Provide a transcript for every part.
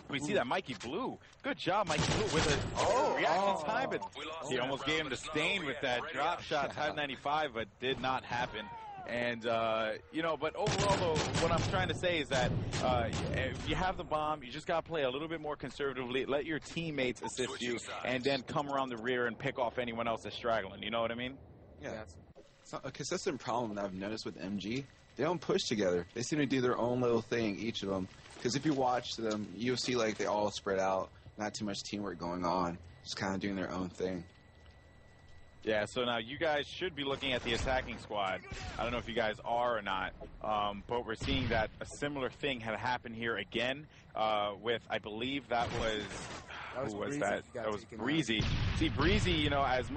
We see that Mikey Blue. Good job, Mikey Blue, with a reaction time, but he almost gave him the stain with that drop shot, type 95, but did not happen. And, you know, but overall, though, what I'm trying to say is that if you have the bomb, you just got to play a little bit more conservatively, let your teammates assist you, and then come around the rear and pick off anyone else that's straggling. You know what I mean? Yeah. It's a consistent problem that I've noticed with MG. They don't push together. They seem to do their own little thing, each of them. Because if you watch them, you'll see, like, they all spread out, not too much teamwork going on, just kind of doing their own thing. Yeah, so now you guys should be looking at the attacking squad. I don't know if you guys are or not, but we're seeing that a similar thing had happened here again with, I believe that was... Who was that? That was Breezy. See, Breezy, you know, as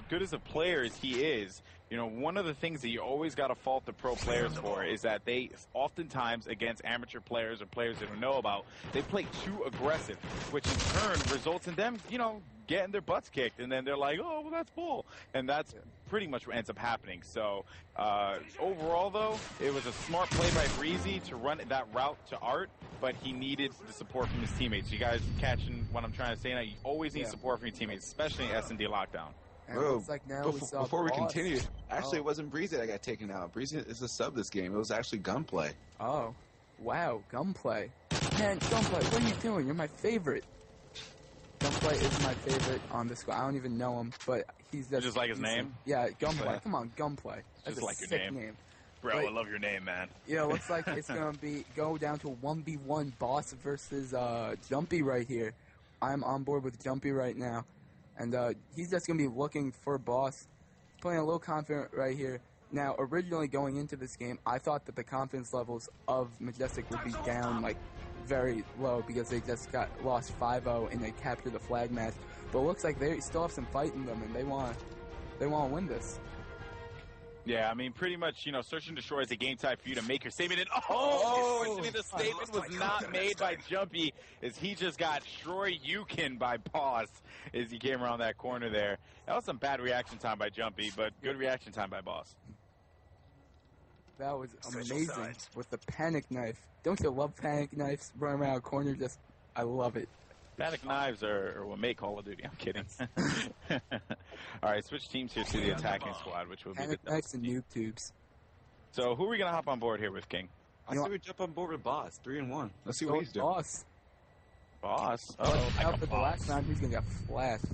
good as a player as he is, you know, one of the things that you always got to fault the pro players for is that they oftentimes, against amateur players or players they don't know about, they play too aggressive, which in turn results in them, you know, getting their butts kicked, and then they're like, oh, well, that's bull. And that's pretty much what ends up happening. So, overall, though, it was a smart play by Breezy to run that route to Art, but he needed the support from his teammates. You guys catching what I'm trying to say now? You always need support from your teammates, especially in S&D lockdown. Whoa. Like now before we continue, actually it wasn't Breezy that got taken out. Breezy is a sub this game. It was actually Gunplay. Oh, wow, Gunplay. Man, Gunplay, what are you doing? You're my favorite. Gunplay is my favorite on the squad. I don't even know him, but he's just like his name? Yeah, Gunplay. Come on, Gunplay. That's just like your sick name. Bro, I love your name, man. Yeah, looks like it's going to go down to a 1v1 Boss versus Jumpy right here. I'm on board with Jumpy right now. And he's just going to be looking for Boss. Playing a little confident right here. Now, originally going into this game, I thought that the confidence levels of Majestic would be down, like, very low because they just lost 5-0 and they captured the flag match. But it looks like they still have some fight in them and they want to win this. Yeah, I mean, pretty much, you know, Search and Destroy is a game type for you to make your statement. And unfortunately, the statement was not made by Jumpy, as he just got Shoryuken by Boss as he came around that corner there. That was some bad reaction time by Jumpy, but good reaction time by Boss. That was amazing with the panic knife. Don't you love panic knives running around a corner? I love it. Panic knives are what make Call of Duty. I'm kidding. All right, switch teams here to the attacking squad, which will be the knives and noob tubes. So who are we gonna hop on board here with, King? I say we jump on board with Boss, 3-1. Let's see what he's doing. Boss. After the last time, he's gonna get flashed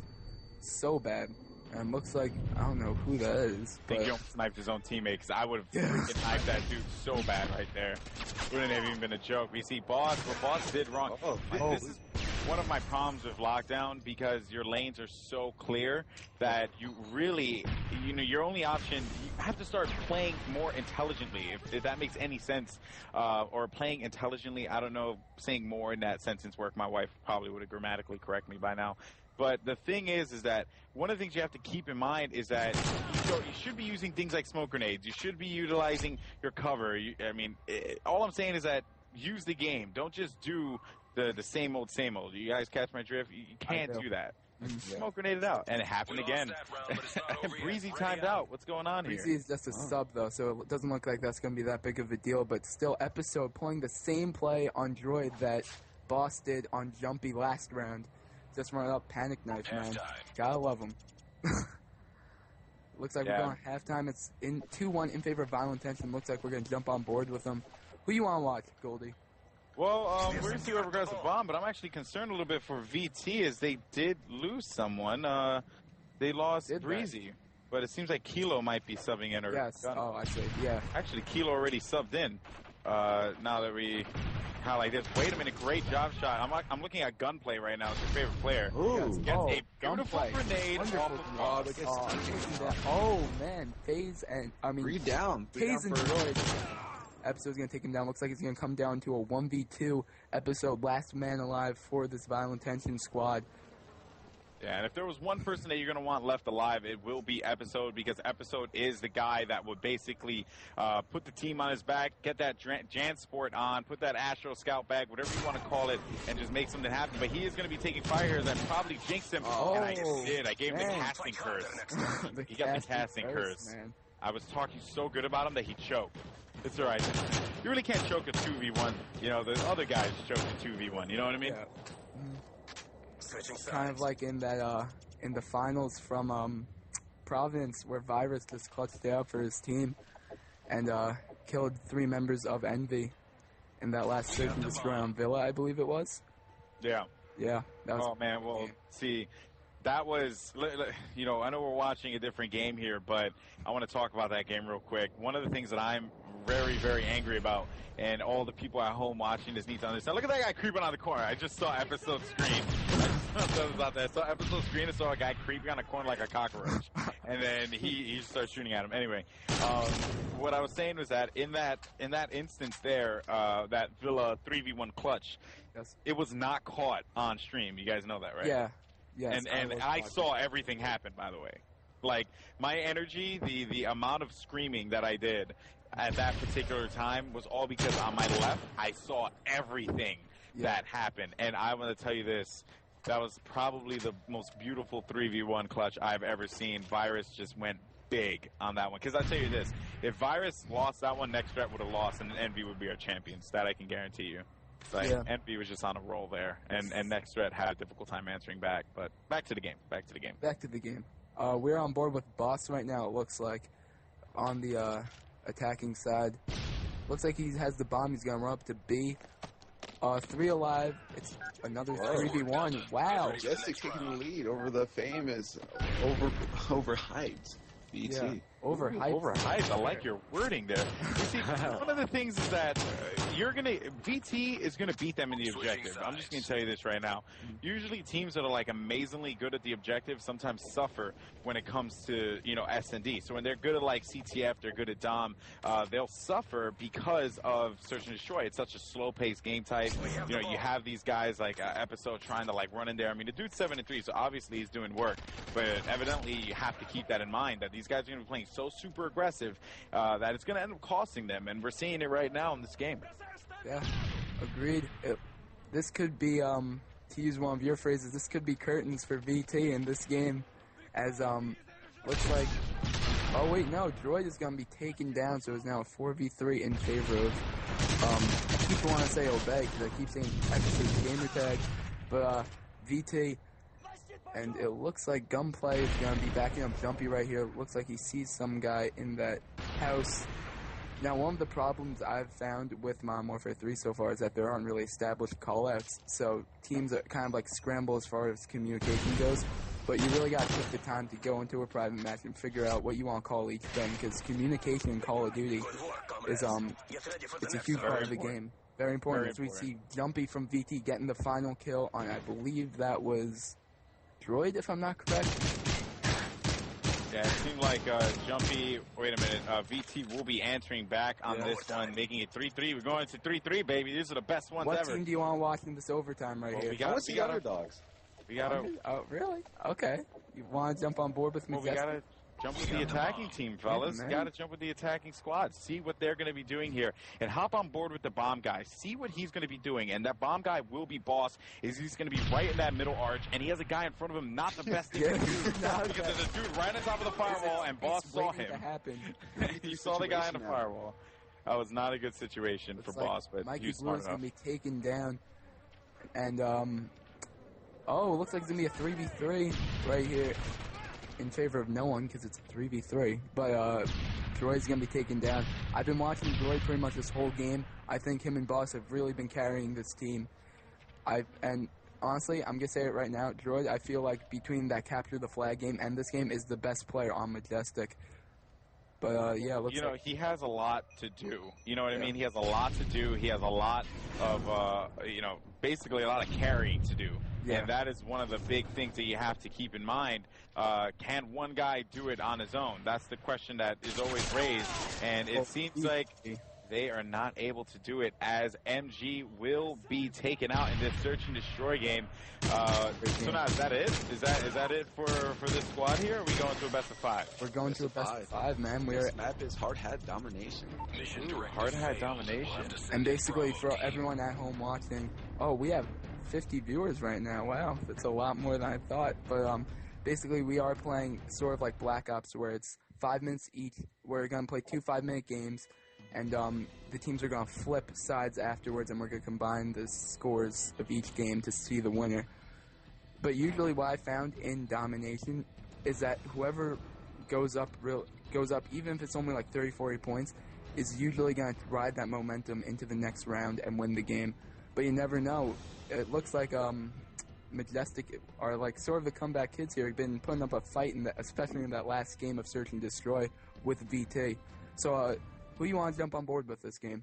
so bad. And looks like, I don't know who that is. I think he almost sniped his own teammate, because I would have freaking knifed that dude so bad right there. Wouldn't have even been a joke. We see Boss, what Boss did wrong. This is one of my problems with lockdown, because your lanes are so clear that you really, you know, your only option, you have to start playing more intelligently, if that makes any sense. Or playing intelligently, I don't know, saying more in that sentence work. My wife probably would have grammatically corrected me by now. But the thing is that one of the things you have to keep in mind is that you should be using things like smoke grenades. You should be utilizing your cover. All I'm saying is that use the game. Don't just do the same old, same old. You guys catch my drift? You can't do that. Smoke grenade it out. And it happened again. Breezy timed out. What's going on here? Breezy is just a sub, though, so it doesn't look like that's going to be that big of a deal. But still, Episode pulling the same play on Droid that Boss did on Jumpy last round. Just run up panic knife, man. Gotta love him. Looks like we're going halftime. It's in 2-1 in favor of Violent Tension. Looks like we're going to jump on board with them. Who you want to watch, Goldie? Well, we're going to see whoever goes the bomb, but I'm actually concerned a little bit for VT as they did lose someone. They lost Breezy, but it seems like Kilo might be subbing in. Yes. Oh, I see. Yeah. Actually, Kilo already subbed in. Now that we highlight this. Wait a minute, great job shot. I'm looking at Gunplay right now. It's your favorite player. Ooh. Gets a beautiful grenade off of Boss. Oh, man. FaZe and, Three down. FaZe and Droid. Episode's going to take him down. Looks like it's going to come down to a 1v2 Episode, last man alive for this Violent Tension squad. Yeah, and if there was one person that you're going to want left alive, it will be Episode, because Episode is the guy that would basically put the team on his back, get that Jansport on, put that Astro Scout bag, whatever you want to call it, and just make something happen. But he is going to be taking fire here that probably jinxed him. And I did. I gave him the casting curse. He got the casting curse. Man. I was talking so good about him that he choked. It's all right. You really can't choke a 2v1. You know, the other guys choke a 2v1. You know what I mean? Yeah. Kind of like in that in the finals from Providence, where Virus just clutched it out for his team and killed 3 members of Envy in that last search and destroy on Villa, I believe it was. Yeah. Yeah. That was Oh man. Well, see. That was, you know, I know we're watching a different game here, but I want to talk about that game real quick. One of the things that I'm very, very angry about, and all the people at home watching this need to understand, look at that guy creeping on the corner. I just saw episode screen. I saw episode screen and saw a guy creeping on the corner like a cockroach. And then he starts shooting at him. Anyway, what I was saying was that in that instance there, that Villa 3v1 clutch, Yes. it was not caught on stream. You guys know that, right? Yeah. Yes, And I saw everything happen, by the way. Like, my energy, the amount of screaming that I did at that particular time was all because on my left, I saw everything that happened. And I want to tell you this, that was probably the most beautiful 3v1 clutch I've ever seen. Virus just went big on that one. Because I'll tell you this, if Virus lost that one, next threat would have lost, and Envy would be our champions. That I can guarantee you. Like, Envy was just on a roll there, and next threat had a difficult time answering back. But back to the game. Back to the game. We're on board with Boss right now, it looks like, on the attacking side. Looks like he has the bomb. He's going to run up to B. 3 alive. It's another 3v1. Wow. Majestic taking the lead over the famous overhyped BT. Yeah. Overhyped. I like your wording there. You see, one of the things is that VT is gonna beat them in the objective. I'm just gonna tell you this right now. Usually teams that are like amazingly good at the objective sometimes suffer when it comes to, you know, S&D. So when they're good at like CTF, they're good at Dom, they'll suffer because of Search and Destroy. It's such a slow-paced game type. You know, you have these guys like Episode trying to like run in there. I mean, the dude's 7-3, so obviously he's doing work. But evidently you have to keep that in mind, that these guys are gonna be playing so super aggressive that it's gonna end up costing them, and we're seeing it right now in this game. Yeah, agreed. This could be, to use one of your phrases, this could be curtains for VT in this game, as looks like. Oh wait, no, Droid is gonna be taken down, so it's now a 4v3 in favor of. I keep wanting to say Obey because I keep saying episode gamer tag, but VT. And it looks like Gunplay is going to be backing up Jumpy right here. It looks like he sees some guy in that house. Now, one of the problems I've found with Modern Warfare 3 so far is that there aren't really established callouts. So teams are kind of like scramble as far as communication goes. But you really got to take the time to go into a private match and figure out what you want to call each thing. Because communication in Call of Duty is it's a huge part of the game. Very important. As we see Jumpy from VT getting the final kill on, I believe that was Droid, if I'm not correct. Yeah, it seemed like Jumpy, wait a minute, VT will be answering back on this one, making it 3-3. We're going to 3-3, baby. These are the best ones ever. What team do you want to watch in this overtime right here? We got the underdogs. We gotta. Oh, really? Okay. You want to jump on board with Majestic? We gotta jump with the attacking team, fellas. You gotta jump with the attacking squad. See what they're gonna be doing here, and hop on board with the bomb guy. See what he's gonna be doing, and that bomb guy will be Boss. He's gonna be right in that middle arch, and he has a guy in front of him. Not the best thing to do, because there's a dude right on top of the firewall, and Boss saw him. You saw the guy on the firewall. That was not a good situation for Boss, but Mikey Blue is gonna be taken down, and oh, it looks like it's going to be a 3v3 right here in favor of no one because it's a 3v3. But Droid's going to be taken down. I've been watching Droid pretty much this whole game. I think him and Boss have really been carrying this team. And honestly, I'm going to say it right now, Droid, I feel like between that Capture the Flag game and this game is the best player on Majestic. But, yeah, looks like he has a lot to do. You know what I mean? He has a lot to do. He has a lot of, basically a lot of carrying to do. Yeah. And that is one of the big things that you have to keep in mind. Can one guy do it on his own? That's the question that is always raised. And it seems like they are not able to do it, as MG will be taken out in this Search and Destroy game. So now, is that it? Is that it for this squad here? Or are we going to a best of 5? We're going to a best of 5, man. This map is hard hat domination. Hard hat domination. And basically, for everyone at home watching, we have 50 viewers right now. Wow, that's a lot more than I thought. But basically, we are playing sort of like Black Ops, where it's 5 minutes each. We're going to play 2 5-minute games. and the teams are going to flip sides afterwards, and we're going to combine the scores of each game to see the winner. But usually what I found in domination is that whoever goes up, even if it's only like 30, 40 points, is usually going to ride that momentum into the next round and win the game. But you never know. It looks like Majestic are like sort of the comeback kids here. Have been putting up a fight, especially in that last game of Search and Destroy with VT. So who do you want to jump on board with this game?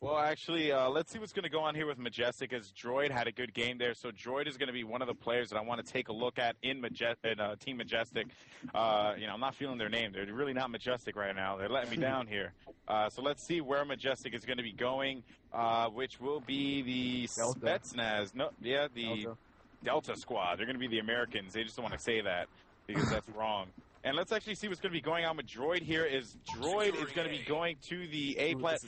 Well, actually, let's see what's going to go on here with Majestic, as Droid had a good game there. So Droid is going to be one of the players that I want to take a look at in Team Majestic. I'm not feeling their name. They're really not Majestic right now. They're letting me down here. So let's see where Majestic is going to be going, which will be the Delta. Spetsnaz. No, yeah, the Delta Squad. They're going to be the Americans. They just don't want to say that because that's wrong. And let's actually see what's going to be going on with Droid here. Droid is going to be going to the A plat.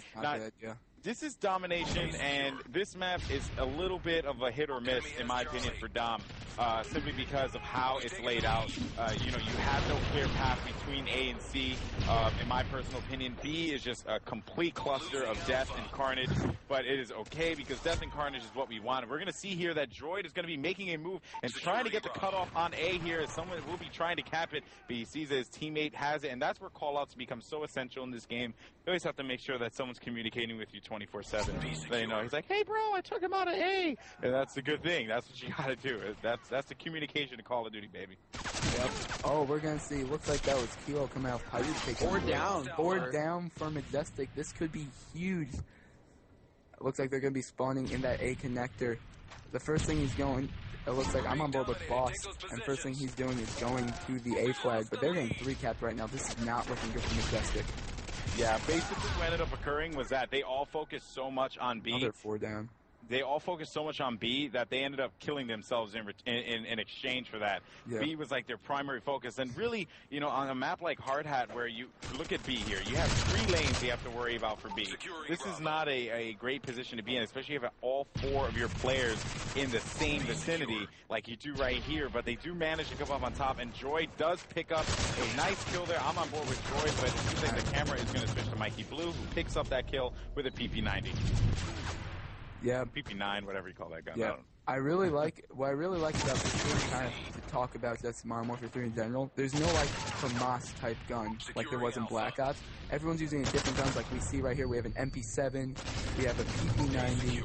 This is domination, and this map is a little bit of a hit or miss, in my opinion, for Dom, simply because of how it's laid out. You have no clear path between A and C. In my personal opinion, B is just a complete cluster of death and carnage, but it is okay because death and carnage is what we want. We're going to see here that Droid is going to be making a move and trying to get the cutoff on A here, as someone will be trying to cap it, but he sees that his teammate has it, and that's where callouts become so essential in this game. You always have to make sure that someone's communicating with you 24/7. He's like, hey, bro, I took him out of A. And that's the good thing. That's what you got to do. That's the communication to Call of Duty, baby. Yep. Oh, we're going to see. Looks like that was Kilo coming out. Four down for Majestic. This could be huge. It looks like they're going to be spawning in that A connector. The first thing he's going, it looks like I'm on board with Boss, and first thing he's doing is going to the A flag, but they're getting 3-capped right now. This is not looking good for Majestic. Yeah, basically what ended up occurring was that they all focused so much on B. Another 4 down. They all focused so much on B that they ended up killing themselves in exchange for that. Yeah. B was like their primary focus. And really, on a map like Hard Hat, where you look at B here, you have 3 lanes you have to worry about for B. This is not a great position to be in, especially if you have all 4 of your players in the same vicinity like you do right here. But they do manage to come up on top, and Droid does pick up a nice kill there. I'm on board with Droid, but it seems like the camera is going to switch to Mikey Blue, who picks up that kill with a PP90. Yeah, PP9, whatever you call that gun. Yeah, what I really like about this game, kind of to talk about just Modern Warfare 3 in general. There's no like FAMAS type gun like there was in Black Ops. Everyone's using different guns, like we see right here. We have an MP7, we have a PP90.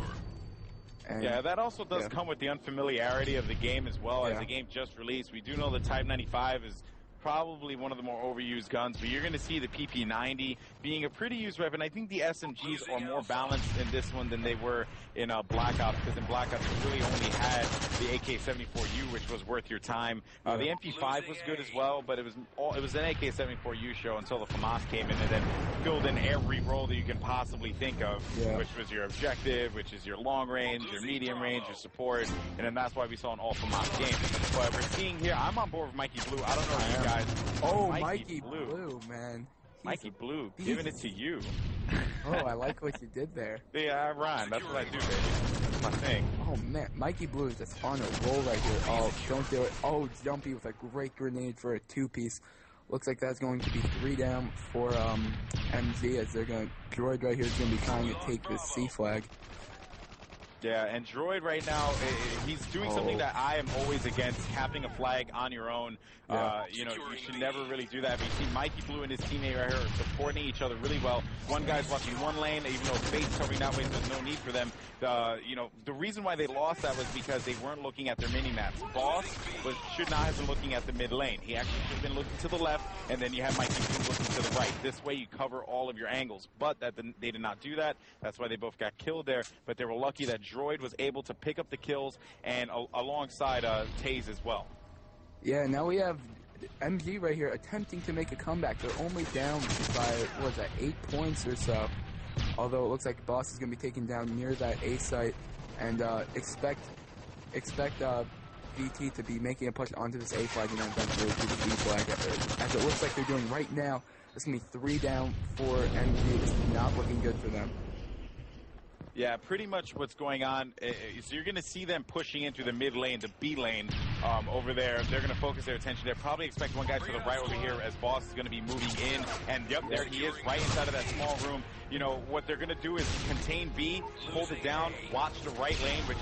Yeah, that also does come with the unfamiliarity of the game as well. As the game just released, we do know the Type 95 is probably one of the more overused guns, but you're going to see the PP90 being a pretty used weapon. I think the SMGs are more balanced in this one than they were in Black Ops, because in Black Ops you really only had the AK-74U, which was worth your time. The MP5 was good as well, but it was an AK-74U show until the FAMAS came in and then filled in every role that you can possibly think of, which was your objective, which is your long range, your medium range, your support, and then that's why we saw an all FAMAS game. But we're seeing here, I'm on board with Mikey Blue. I don't know if you guys. Oh, Mikey Blue, man. Mikey Blue, giving it to you. Oh, I like what you did there. Yeah, I rhyme. That's what I do, baby. That's my thing. Oh, man. Mikey Blue is just on a roll right here. Oh, don't do it. Oh, Jumpy with a great grenade for a 2-piece. Looks like that's going to be 3 down for MG, as they're going to... Droid right here is going to be trying to take this C flag. Yeah, and Droid right now, he's doing something that I am always against, capping a flag on your own. You should never really do that. But you see Mikey Blue and his teammate right here are supporting each other really well. One guy's watching one lane, even though Fate's covering that way, so there's no need for them. The reason why they lost that was because they weren't looking at their mini-maps. Boss should not have been looking at the mid lane. He actually should have been looking to the left, and then you have Mikey Blue looking to the right. This way you cover all of your angles. But they did not do that. That's why they both got killed there. But they were lucky that Droid was able to pick up the kills, and alongside Taze as well. Yeah, now we have MG right here attempting to make a comeback. They're only down by, 8 points or so. Although it looks like Boss is going to be taken down near that A site, and expect VT to be making a push onto this A flag and then eventually to the B flag. As it looks like they're doing right now, it's going to be 3 down for MG. This is not looking good for them. Yeah, pretty much what's going on is you're going to see them pushing into the mid lane, the B lane over there. They're going to focus their attention. They're probably expect one guy to the right over here as Boss is going to be moving in. And, yep, there he is right inside of that small room. You know, what they're going to do is contain B, hold it down, watch the right lane, which